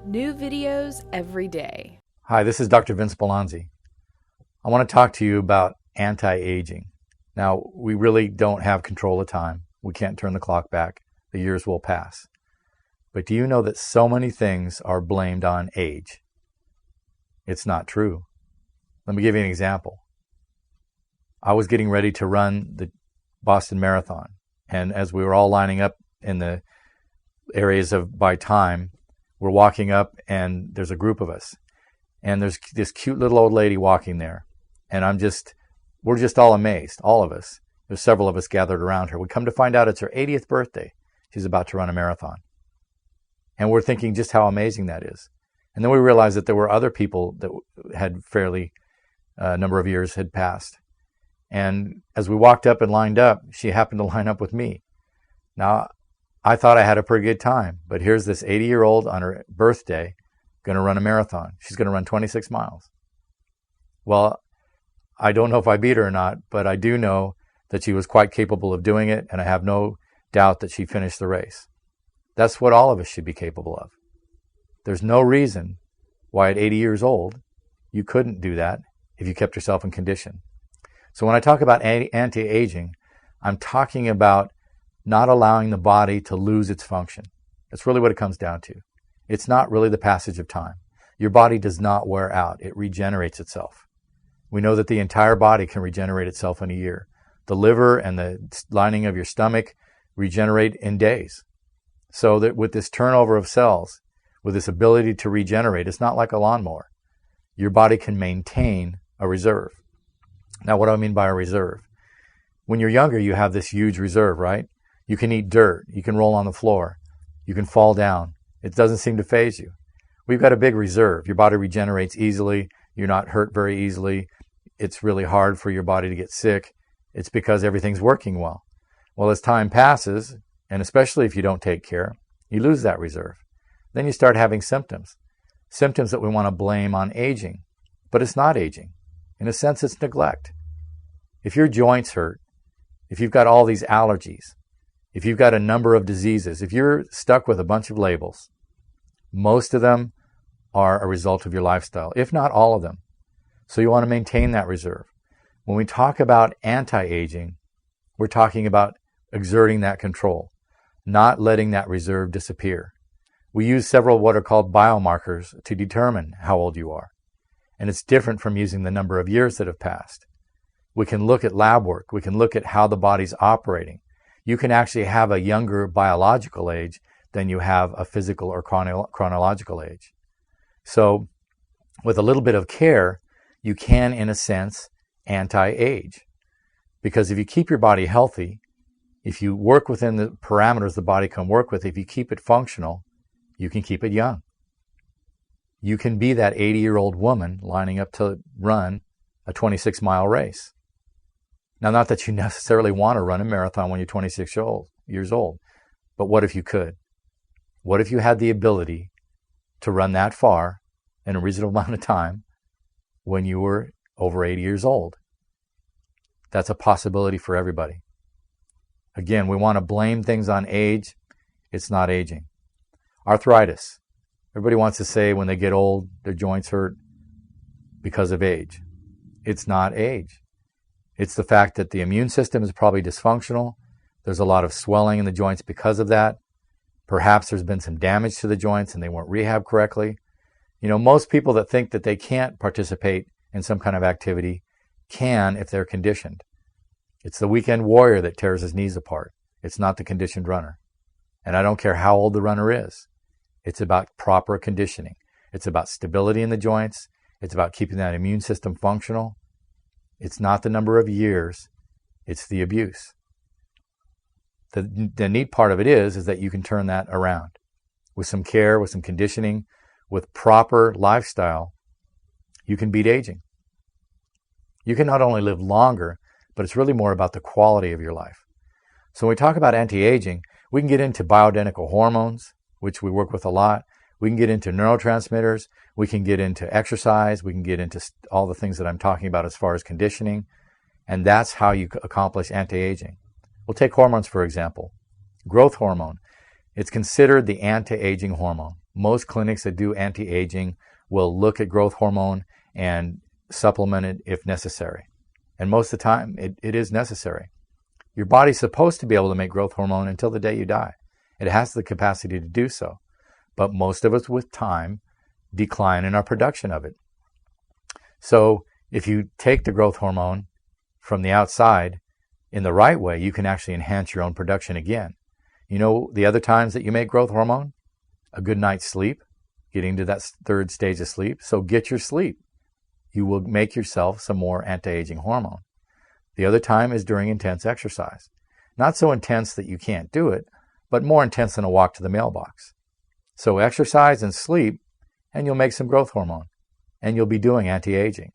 New videos every day. Hi, this is Dr. Vince Belanzi. I want to talk to you about anti-aging. Now, we really don't have control of time. We can't turn the clock back. The years will pass. But do you know that so many things are blamed on age? It's not true. Let me give you an example. I was getting ready to run the Boston Marathon, and as we were all lining up in the areas by time, we're walking up, and there's a group of us, and there's this cute little old lady walking there, and we're just all amazed, all of us. There's several of us gathered around her. We come to find out it's her 80th birthday. She's about to run a marathon, and we're thinking just how amazing that is. And then we realized that there were other people that had fairly number of years had passed. And as we walked up and lined up, she happened to line up with me. Now, I thought I had a pretty good time, but here's this 80-year-old on her birthday going to run a marathon. She's going to run 26 miles. Well, I don't know if I beat her or not, but I do know that she was quite capable of doing it, and I have no doubt that she finished the race. That's what all of us should be capable of. There's no reason why at 80 years old you couldn't do that if you kept yourself in condition. So when I talk about anti-aging, I'm talking about not allowing the body to lose its function. That's really what it comes down to. It's not really the passage of time. Your body does not wear out. It regenerates itself. We know that the entire body can regenerate itself in a year. The liver and the lining of your stomach regenerate in days. So that with this turnover of cells, with this ability to regenerate, it's not like a lawnmower. Your body can maintain a reserve. Now, what do I mean by a reserve? When you're younger, you have this huge reserve, right? You can eat dirt. You can roll on the floor. You can fall down. It doesn't seem to faze you. We've got a big reserve. Your body regenerates easily. You're not hurt very easily. It's really hard for your body to get sick. It's because everything's working well. Well, as time passes, and especially if you don't take care, you lose that reserve. Then you start having symptoms. Symptoms that we want to blame on aging. But it's not aging. In a sense, it's neglect. If your joints hurt, if you've got all these allergies, if you've got a number of diseases, if you're stuck with a bunch of labels, most of them are a result of your lifestyle, if not all of them. So you want to maintain that reserve. When we talk about anti-aging, we're talking about exerting that control, not letting that reserve disappear. We use several what are called biomarkers to determine how old you are. And it's different from using the number of years that have passed. We can look at lab work. We can look at how the body's operating. You can actually have a younger biological age than you have a physical or chronological age. So with a little bit of care, you can, in a sense, anti-age. Because if you keep your body healthy, if you work within the parameters the body can work with, if you keep it functional, you can keep it young. You can be that 80-year-old woman lining up to run a 26-mile race. Now, not that you necessarily want to run a marathon when you're 26 years old, but what if you could? What if you had the ability to run that far in a reasonable amount of time when you were over 80 years old? That's a possibility for everybody. Again, we want to blame things on age. It's not aging. Arthritis. Everybody wants to say when they get old, their joints hurt because of age. It's not age. It's the fact that the immune system is probably dysfunctional. There's a lot of swelling in the joints because of that. Perhaps there's been some damage to the joints and they weren't rehabbed correctly. You know, most people that think that they can't participate in some kind of activity can if they're conditioned. It's the weekend warrior that tears his knees apart. It's not the conditioned runner. And I don't care how old the runner is. It's about proper conditioning. It's about stability in the joints. It's about keeping that immune system functional. It's not the number of years. It's the abuse. The neat part of it is that you can turn that around. With some care, with some conditioning, with proper lifestyle, you can beat aging. You can not only live longer, but it's really more about the quality of your life. So when we talk about anti-aging, we can get into bioidentical hormones, which we work with a lot. We can get into neurotransmitters. We can get into exercise. We can get into all the things that I'm talking about as far as conditioning. And that's how you accomplish anti-aging. We'll take hormones, for example. Growth hormone. It's considered the anti-aging hormone. Most clinics that do anti-aging will look at growth hormone and supplement it if necessary. And most of the time, it is necessary. Your body's supposed to be able to make growth hormone until the day you die. It has the capacity to do so. But most of us with time decline in our production of it. So if you take the growth hormone from the outside in the right way, you can actually enhance your own production again. You know the other times that you make growth hormone? A good night's sleep, getting to that third stage of sleep. So get your sleep. You will make yourself some more anti-aging hormone. The other time is during intense exercise. Not so intense that you can't do it, but more intense than a walk to the mailbox. So exercise and sleep, and you'll make some growth hormone, and you'll be doing anti-aging.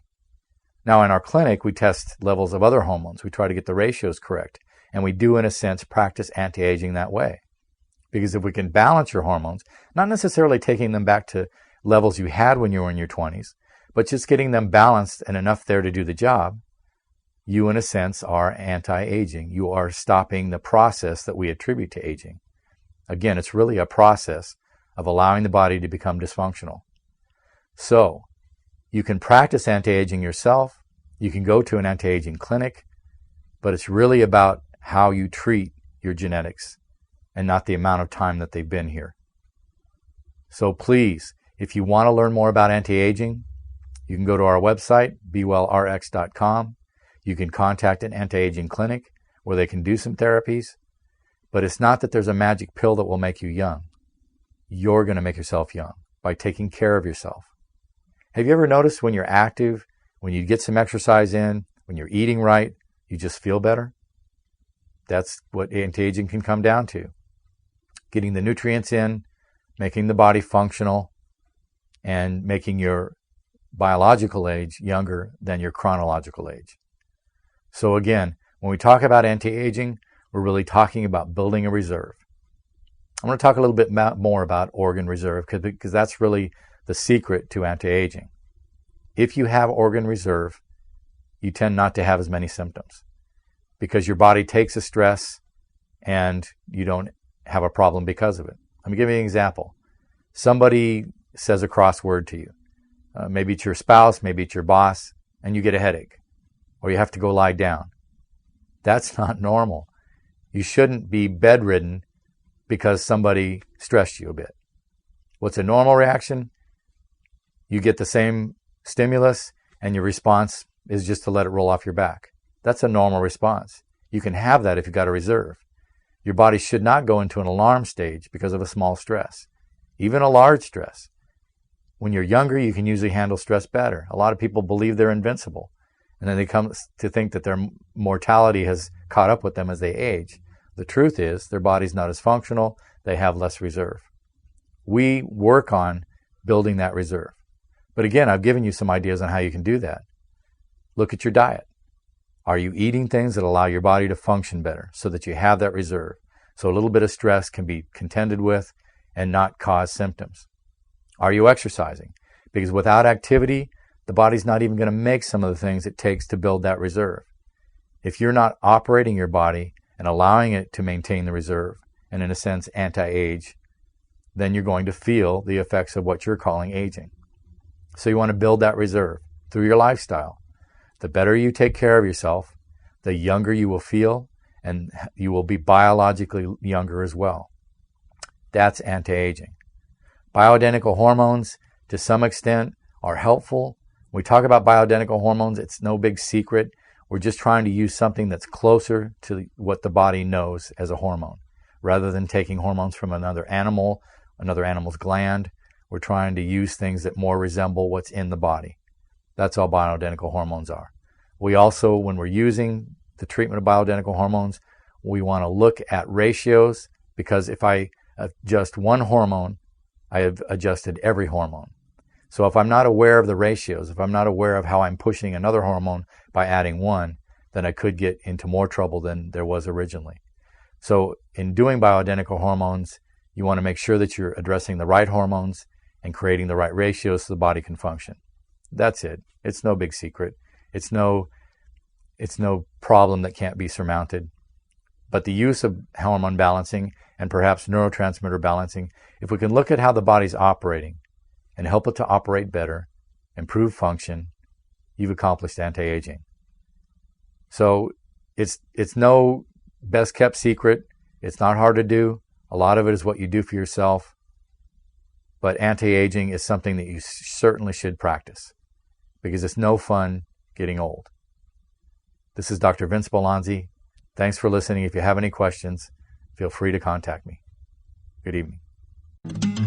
Now in our clinic, we test levels of other hormones. We try to get the ratios correct, and we do, in a sense, practice anti-aging that way. Because if we can balance your hormones, not necessarily taking them back to levels you had when you were in your 20s, but just getting them balanced and enough there to do the job, you, in a sense, are anti-aging. You are stopping the process that we attribute to aging. Again, it's really a process of allowing the body to become dysfunctional. So, you can practice anti-aging yourself. You can go to an anti-aging clinic, but it's really about how you treat your genetics and not the amount of time that they've been here. So please, if you want to learn more about anti-aging, you can go to our website, bewellrx.com. You can contact an anti-aging clinic where they can do some therapies, but it's not that there's a magic pill that will make you young. You're going to make yourself young by taking care of yourself. Have you ever noticed when you're active, when you get some exercise in, when you're eating right, you just feel better? That's what anti-aging can come down to. Getting the nutrients in, making the body functional, and making your biological age younger than your chronological age. So again, when we talk about anti-aging, we're really talking about building a reserve. I'm going to talk a little bit more about organ reserve because that's really the secret to anti-aging. If you have organ reserve, you tend not to have as many symptoms because your body takes a stress and you don't have a problem because of it. Let me give you an example. Somebody says a crossword to you. Maybe it's your spouse, maybe it's your boss, and you get a headache or you have to go lie down. That's not normal. You shouldn't be bedridden because somebody stressed you a bit. What's a normal reaction? You get the same stimulus and your response is just to let it roll off your back. That's a normal response. You can have that if you've got a reserve. Your body should not go into an alarm stage because of a small stress, even a large stress. When you're younger, you can usually handle stress better. A lot of people believe they're invincible, and then they come to think that their mortality has caught up with them as they age. The truth is, their body's not as functional, they have less reserve. We work on building that reserve. But again, I've given you some ideas on how you can do that. Look at your diet. Are you eating things that allow your body to function better so that you have that reserve? So a little bit of stress can be contended with and not cause symptoms. Are you exercising? Because without activity, the body's not even going to make some of the things it takes to build that reserve. If you're not operating your body and allowing it to maintain the reserve, and in a sense anti-age, then you're going to feel the effects of what you're calling aging. So you want to build that reserve through your lifestyle. The better you take care of yourself, the younger you will feel, and you will be biologically younger as well. That's anti-aging. Bioidentical hormones, to some extent, are helpful. When we talk about bioidentical hormones, it's no big secret. We're just trying to use something that's closer to what the body knows as a hormone. Rather than taking hormones from another animal's gland, we're trying to use things that more resemble what's in the body. That's all bioidentical hormones are. We also, when we're using the treatment of bioidentical hormones, we want to look at ratios, because if I adjust one hormone, I have adjusted every hormone. So if I'm not aware of the ratios, if I'm not aware of how I'm pushing another hormone by adding one, then I could get into more trouble than there was originally. So in doing bioidentical hormones, you want to make sure that you're addressing the right hormones and creating the right ratios so the body can function. That's it. It's no big secret. It's no problem that can't be surmounted. But the use of hormone balancing and perhaps neurotransmitter balancing, if we can look at how the body's operating and help it to operate better, improve function, you've accomplished anti-aging. So it's no best kept secret. It's not hard to do. A lot of it is what you do for yourself. But anti-aging is something that you certainly should practice because it's no fun getting old. This is Dr. Vince Bolanzi. Thanks for listening. If you have any questions, feel free to contact me. Good evening.